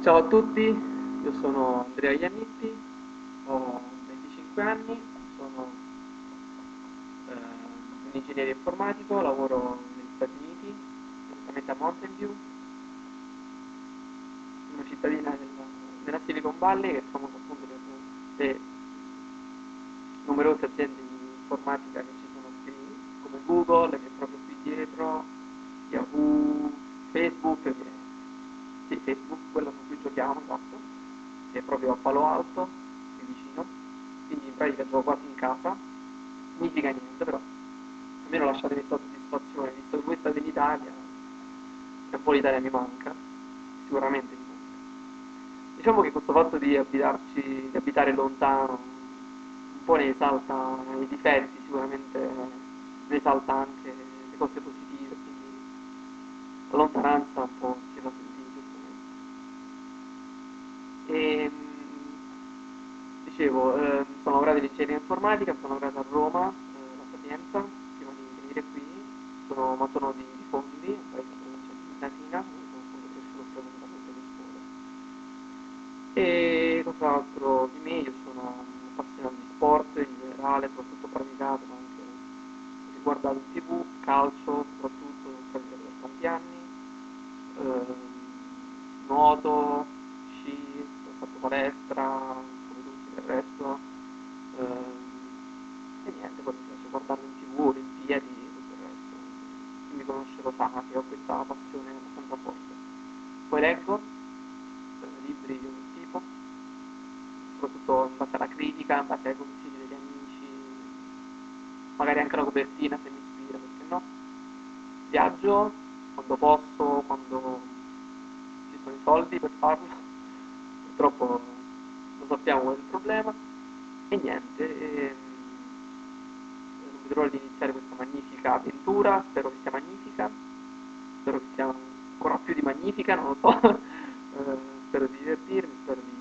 Ciao a tutti, io sono Andrea Ianniti, ho 25 anni, sono un ingegnere informatico, lavoro negli Stati Uniti, esattamente a Mountain View, una cittadina della Silicon Valley che è famosa appunto per le numerose aziende di informatica che ci sono qui, come Google, che è proprio qui dietro, Yahoo, Facebook, sì, Facebook, quella su cui giochiamo, esatto, che è proprio a Palo Alto, qui vicino, quindi in pratica gioco quasi in casa, significa niente però, almeno lasciatemi questa soddisfazione, visto che voi state in Italia, e un po' l'Italia mi manca, sicuramente mi manca. Diciamo che questo fatto di di abitare lontano, un po' ne esalta i difetti, sicuramente ne esalta anche le cose positive, quindi la lontananza un po' si fa sentire, giustamente. E, dicevo, sono laureato in ingegneria informatica, sono laureato a Roma, alla Sapienza, prima di venire qui, ma sono di Fondi, un paese in provincia di Latina, dove sono appunto cresciuto prevalentemente le scuole. E cos'altro di me? Io sono un appassionato di sport in generale, soprattutto praticato, ma anche riguardato in TV, calcio soprattutto, ho praticato per tanti anni, ehm, nuoto, sci, ho fatto palestra, come tutti del resto, e niente, poi mi piace guardarlo in TV, Olimpiadi e tutto il resto. Chi mi conosce lo sa che ho questa passione abbastanza forte. Poi leggo libri di ogni tipo, soprattutto in base alla critica, in base ai consigli degli amici, magari anche la copertina se mi ispira, perché no? Viaggio quando posso, quando ci sono i soldi per farlo, purtroppo lo sappiamo qual è il problema, e niente, non vedo l'ora di iniziare questa magnifica avventura, spero che sia magnifica, spero che sia ancora più di magnifica, non lo so, spero di divertirmi, spero di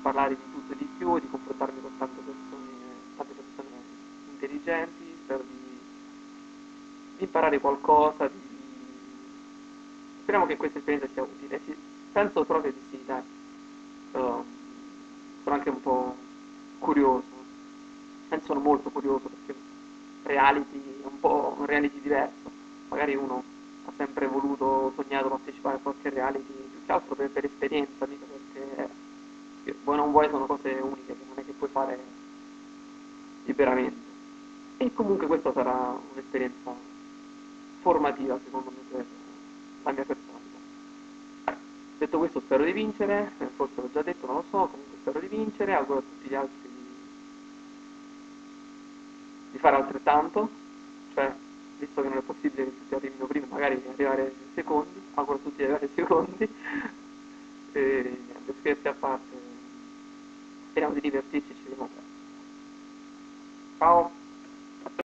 parlare di tutto e di più, di confrontarmi con tante persone intelligenti, spero di imparare qualcosa, speriamo che questa esperienza sia utile. Sì, penso proprio di sì, dai. Uh, sono anche un po' curioso, penso sono molto curioso perché reality è un po' un reality diverso, magari uno ha sempre voluto, sognato partecipare a qualche reality, più che altro per esperienza, mica perché vuoi non vuoi sono cose uniche che non è che puoi fare liberamente. E comunque questa sarà un'esperienza formativa secondo me per la mia personalità. Detto questo spero di vincere, forse l'ho già detto, non lo so, comunque spero di vincere, auguro a tutti gli altri di fare altrettanto, cioè visto che non è possibile che tutti arrivino prima, magari arrivare secondi, auguro a tutti di arrivare secondi, e niente, scherzi a parte, speriamo di divertirci e ci vediamo presto. Ciao!